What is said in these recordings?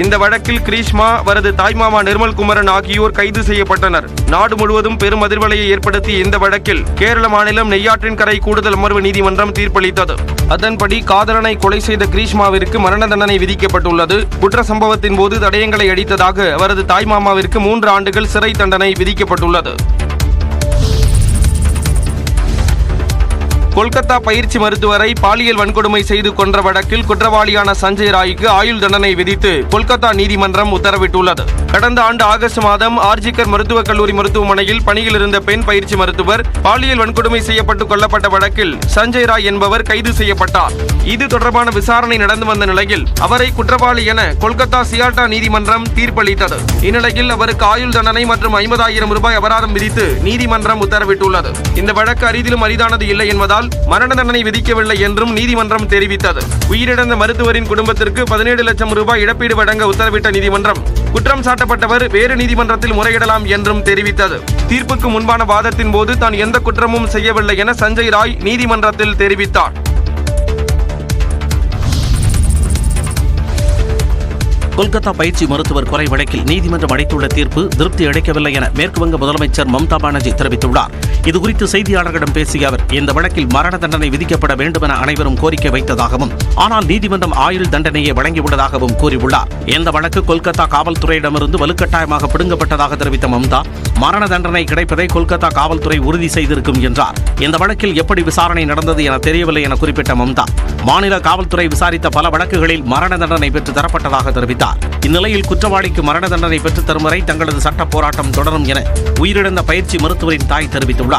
இந்த வழக்கில் கிரீஷ்மா, அவரது தாய்மாமா நிர்மல்குமரன் ஆகியோர் கைது செய்யப்பட்டனர். நாடு முழுவதும் பெரும் அதிர்வலையை ஏற்படுத்திய இந்த வழக்கில் கேரள மாநிலம் நெய்யாற்றின்கரை கூடுதல் அமர்வு நீதிமன்றம் தீர்ப்பளித்தது. அதன்படி காதலனை கொலை செய்த கிரீஷ்மாவிற்கு மரண தண்டனை விதிக்கப்பட்டுள்ளது. குற்ற சம்பவத்தின் போது தடயங்களை அடித்ததாக அவரது தாய்மாமாவிற்கு 3 ஆண்டுகள் சிறை தண்டனை விதிக்கப்பட்டுள்ளது. கொல்கத்தா பயிற்சி மருத்துவரை பாலியல் வன்கொடுமை செய்து கொன்ற வழக்கில் குற்றவாளியான சஞ்சய் ராய்க்கு ஆயுள் தண்டனை விதித்து கொல்கத்தா நீதிமன்றம் உத்தரவிட்டுள்ளது. கடந்த ஆண்டு ஆகஸ்ட் மாதம் ஆர்ஜிகர் மருத்துவக் கல்லூரி மருத்துவமனையில் பணியில் இருந்த பெண் பயிற்சி மருத்துவர் பாலியல் வன்கொடுமை செய்யப்பட்டு கொல்லப்பட்ட வழக்கில் சஞ்சய் ராய் என்பவர் கைது செய்யப்பட்டார். இது தொடர்பான விசாரணை நடந்து வந்த நிலையில் அவரை குற்றவாளி என கொல்கத்தா சியாட்டா நீதிமன்றம் தீர்ப்பளித்தது. இந்நிலையில் அவருக்கு ஆயுள் தண்டனை மற்றும் 50,000 ரூபாய் அபராதம் விதித்து நீதிமன்றம் உத்தரவிட்டுள்ளது. இந்த வழக்கு அரிதிலும் அரிதானது இல்லை என்பதால் மரண தண்டனை விதிக்கவில்லை என்றும் நீதிமன்றம் தெரிவித்தது. உயிரிழந்த மருத்துவரின் குடும்பத்திற்கு 17 லட்சம் ரூபாய் இழப்பீடு வழங்க உத்தரவிட்ட நீதிமன்றம் குற்றம் சாட்டப்பட்டவர் வேறு நீதிமன்றத்தில் முறையிடலாம் என்றும் தெரிவித்தது. தீர்ப்புக்கு முன்பான வாதத்தின் போது தான் எந்த குற்றமும் செய்யவில்லை என சஞ்சய் ராய் நீதிமன்றத்தில் தெரிவித்தார். கொல்கத்தா பயிற்சி மருத்துவர் கொலை வழக்கில் நீதிமன்றம் அளித்துள்ள தீர்ப்பு திருப்தி அளிக்கவில்லை என மேற்குவங்க முதலமைச்சர் மம்தா பானர்ஜி தெரிவித்துள்ளார். இதுகுறித்து செய்தியாளர்களிடம் பேசிய அவர், இந்த வழக்கில் மரண தண்டனை விதிக்கப்பட வேண்டும் என அனைவரும் கோரிக்கை வைத்ததாகவும், ஆனால் நீதிமன்றம் ஆயுள் தண்டனையை வழங்கியுள்ளதாகவும் கூறியுள்ளார். இந்த வழக்கு கொல்கத்தா காவல்துறையிடமிருந்து வலுக்கட்டாயமாக பிடுங்கப்பட்டதாக தெரிவித்த மம்தா, மரண தண்டனை கிடைப்பதை கொல்கத்தா காவல்துறை உறுதி செய்திருக்கும் என்றார். இந்த வழக்கில் எப்படி விசாரணை நடந்தது என தெரியவில்லை என குறிப்பிட்ட மம்தா, மாநில காவல்துறை விசாரித்த பல வழக்குகளில் மரண தண்டனை பெற்று தரப்பட்டதாக தெரிவித்தார். இந்நிலையில் குற்றவாளிக்கு மரண தண்டனை பெற்றுத் தரும் வரை தங்களது சட்ட போராட்டம் தொடரும் என உயிரிழந்த பயிற்சி மருத்துவரின் தாய் தெரிவித்துள்ளார்.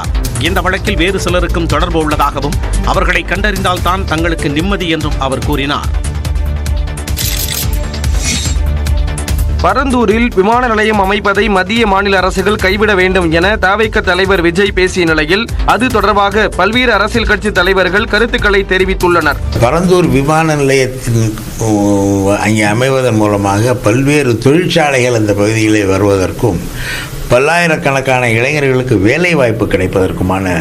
இந்த வழக்கில் வேறு சிலருக்கும் தொடர்பு உள்ளதாகவும், அவர்களை கண்டறிந்தால் தான் தங்களுக்கு நிம்மதி என்றும் அவர் கூறினார். பரந்தூரில் விமான நிலையம் அமைப்பதை மத்திய மாநில அரசுகள் கைவிட வேண்டும் என தவிக தலைவர் விஜய் பேசிய நிலையில் அது தொடர்பாக பல்வேறு அரசியல் கட்சி தலைவர்கள் கருத்துக்களை தெரிவித்துள்ளனர். பரந்தூர் விமான நிலையத்தின் அங்கே அமைவதன் மூலமாக பல்வேறு தொழிற்சாலைகள் அந்த பகுதியிலே வருவதற்கும் பல்லாயிரக்கணக்கான இளைஞர்களுக்கு வேலை வாய்ப்பு கிடைப்பதற்குமான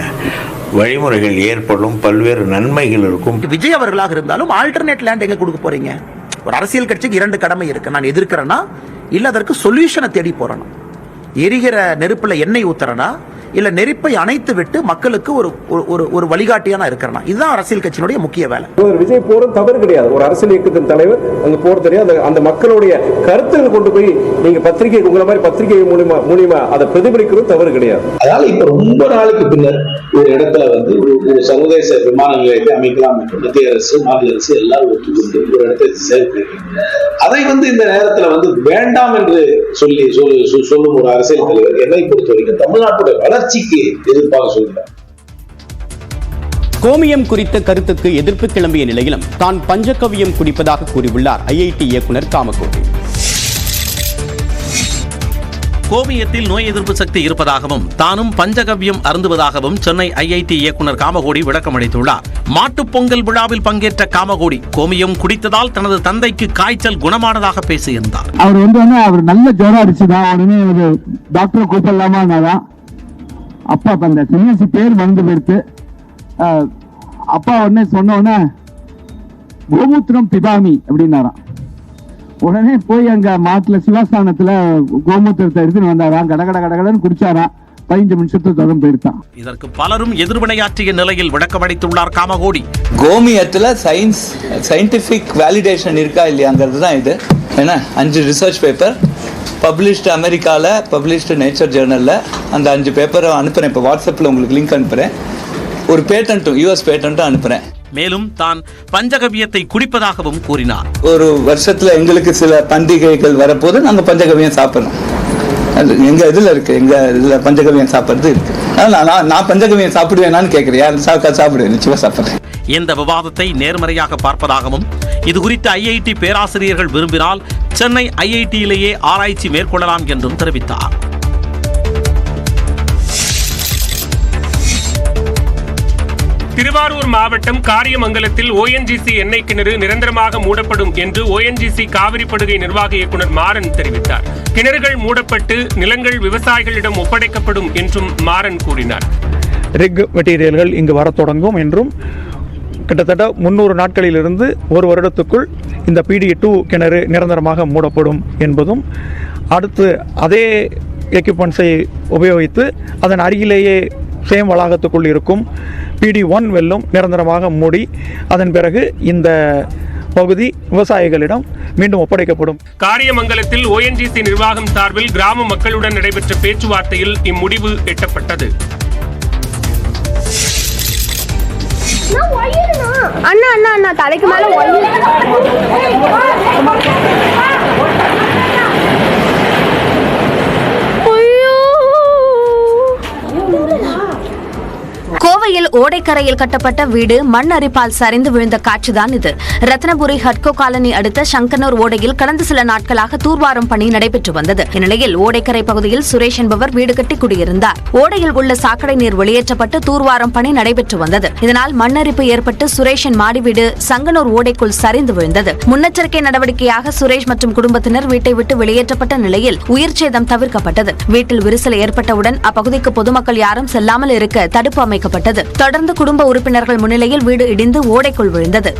வழிமுறைகள் ஏற்படும், பல்வேறு நன்மைகள் இருக்கும். விஜய் அவர்களாக இருந்தாலும் ஆல்டர்னேட் லேண்ட் எங்க கொடுக்க போறீங்க? ஒரு அரசியல் கட்சிக்கு 2 கடமை இருக்கு. நான் எதிர்க்கிறேன்னா இல்ல அதற்கு சொல்யூஷனை தேடி போறேன்னா, எரிகிற நெருப்புல எண்ணெய் ஊத்துறனா இல்ல நெருப்பை அணைத்து விட்டு மக்களுக்கு ஒரு வழிகாட்டியான இருக்கிறனா, இதுதான் அரசியல் கட்சியினுடைய முக்கிய வேலை. விஜய் போறது தவறு கிடையாது. ஒரு அரசியல் இயக்கத்தின் தலைவர் அங்க போறது தெரியாது. அந்த மக்களுடைய கருத்துக்கள் கொண்டு போய் நீங்க பத்திரிகை, உங்களை மாதிரி பத்திரிகை மூலியமா அதை பிரதிபலிக்கிறது தவறு கிடையாது. அதனால இப்ப ரொம்ப நாளைக்கு பின்னர் ஒரு இடத்துல ஒரு சர்வதேச விமான நிலையத்தை அமைக்கலாம் என்று மத்திய அரசு, மாநில அரசு எல்லாரும் ஒத்துக்கொண்டு ஒரு இடத்தை செயல்படுத்தி அதை இந்த நேரத்துல வேண்டாம் என்று சொல்லும் ஒரு அரசியல் தலைவர் என்னை பொறுத்த வரைக்கும் தமிழ்நாட்டுடைய வளர்ச்சிக்கு எதிர்ப்பாக சொல்கிறார். கோமியம் குறித்த கருத்துக்கு எதிர்ப்பு கிளம்பிய நிலையிலும் தான் பஞ்சகவ்யம் குடிப்பதாக கூறியுள்ளார் ஐஐடி இயக்குனர் காமகோடி. கோமியத்தில் நோய் எதிர்ப்பு சக்தி இருப்பதாகவும் தானும் பஞ்சகவ்யம் அருந்துவதாகவும் சென்னை ஐஐடி இயக்குனர் காமகோடி விளக்கமளித்துள்ளார். மாட்டுப் பொங்கல் விழாவில் பங்கேற்ற காமகோடி கோமியம் குடித்ததால் தனது தந்தைக்கு காய்ச்சல் குணமானதாக பேசியிருந்தார். அவர் நல்ல ஜுரம் அடிச்சுதான் உடனே ஒரு டாக்டரை கூப்பிடலாமா, அப்பா அந்த சின்னசி பேர் வந்து போயிடுத்து. அப்பா உடனே சொன்ன உடனே கோமூத்திரம் பிதாமி அப்படின்னாராம். உடனே போய் அங்க மாட்டுல சிவாஸ்தானத்துல கோமூத்திரத்தை எடுத்துன்னு வந்தாராம். கடகடன்னு குடிச்சாராம். 15 நிமிஷத்துக்கு தொடர்ந்து போயிருத்தான். இதற்கு பலரும் எதிர்வினையாற்றிய நிலையில் விளக்கமளித்துள்ளார் காமகோடி. கோமியத்துல சயின்டிபிக் வேலிடேஷன் இருக்கா இல்லையாங்கிறது தான் இது. ஏன்னா 5 ரிசர்ச் பேப்பர் பப்ளிஷ்டு, அமெரிக்காவில் பப்ளிஷ்டு நேச்சர் ஜேர்னலில் அந்த 5 பேப்பரை அனுப்புகிறேன். இப்போ வாட்ஸ்அப்பில் உங்களுக்கு லிங்க் அனுப்புகிறேன். ஒரு பேட்டன்ட்டும் யூஎஸ் பேட்டன்ட்டும் அனுப்புகிறேன். மேலும் தான் பஞ்சகவ்யத்தை குடிப்பதாகவும் கூறினார். ஒரு வருஷத்தில் எங்களுக்கு சில பண்டிகைகள் வரப்போது நாங்கள் பஞ்சகவ்யம் சாப்பிட்றோம். எங்கள் இதில் இருக்குது, எங்கள் இதில் பஞ்சகவ்யம் சாப்பிட்றது இருக்குது. அதனால் நான் பஞ்சகவ்யம் சாப்பிடுவேனான்னு கேட்குறேன். யார் சாப்பிடுவேன், நிச்சயமாக சாப்பிட்றேன். இந்த விவாதத்தை நேர்மறையாக பார்ப்பதாகவும், இது குறித்து ஐஐடி பேராசிரியர்கள் விரும்பினால் சென்னை ஐஐடியிலேயே ஆராய்ச்சி மேற்கொள்ளலாம் என்றும் தெரிவித்தார். திருவாரூர் மாவட்டம் காரியமங்கலத்தில் ONGC எண்ணெய் கிணறு நிரந்தரமாக மூடப்படும் என்று ONGC காவிரி படுகை நிர்வாக இயக்குநர் மாறன் தெரிவித்தார். கிணறுகள் மூடப்பட்டு நிலங்கள் விவசாயிகளிடம் ஒப்படைக்கப்படும் என்றும் மாறன் கூறினார். ரிக் மெட்டீரியல்கள் இங்கு வர தொடங்கும் என்றும் கிட்டத்தட்ட 300 நாட்களிலிருந்து ஒரு வருடத்துக்குள் இந்த PD2 கிணறு நிரந்தரமாக மூடப்படும் என்பதும், அடுத்து அதே எக்யூப்மெண்ட்ஸை உபயோகித்து அதன் அருகிலேயே சேம் வளாகத்துக்குள் இருக்கும் PD1 வெல்லும் நிரந்தரமாக மூடி அதன் பிறகு இந்த பகுதி விவசாயிகளிடம் மீண்டும் ஒப்படைக்கப்படும். காரியமங்கலத்தில் ONGC நிர்வாகம் சார்பில் கிராம மக்களுடன் நடைபெற்ற பேச்சுவார்த்தையில் இம்முடிவு எட்டப்பட்டது. அண்ணா அண்ணா அண்ணா தலைக்கு மேல கோவையில் ஓடைக்கரையில் கட்டப்பட்ட வீடு மண் அரிப்பால் சரிந்து விழுந்த காட்சிதான் இது. ரத்னபுரி ஹட்கோ காலனி அடுத்த சங்கனூர் ஓடையில் கடந்த சில நாட்களாக தூர்வாரும் பணி நடைபெற்று வந்தது. இந்நிலையில் ஓடைக்கரை பகுதியில் சுரேஷ் என்பவர் வீடு கட்டி குடியிருந்தார். ஓடையில் உள்ள சாக்கடை நீர் வெளியேற்றப்பட்டு தூர்வாரும் பணி நடைபெற்று வந்தது. இதனால் மண் அரிப்பு ஏற்பட்டு சுரேஷின் மாடி வீடு சங்கனூர் ஓடைக்குள் சரிந்து விழுந்தது. முன்னெச்சரிக்கை நடவடிக்கையாக சுரேஷ் மற்றும் குடும்பத்தினர் வீட்டை விட்டு வெளியேற்றப்பட்ட நிலையில் உயிர் சேதம் தவிர்க்கப்பட்டது. வீட்டில் விரிசல் ஏற்பட்டவுடன் அப்பகுதிக்கு பொதுமக்கள் யாரும் செல்லாமல் இருக்க தடுப்பு அமைக்கப்பட்டது. தொடர்ந்து குடும்ப உறுப்பினர்கள் முன்னிலையில் வீடு இடிந்து ஓடைக்குள் விழுந்தது.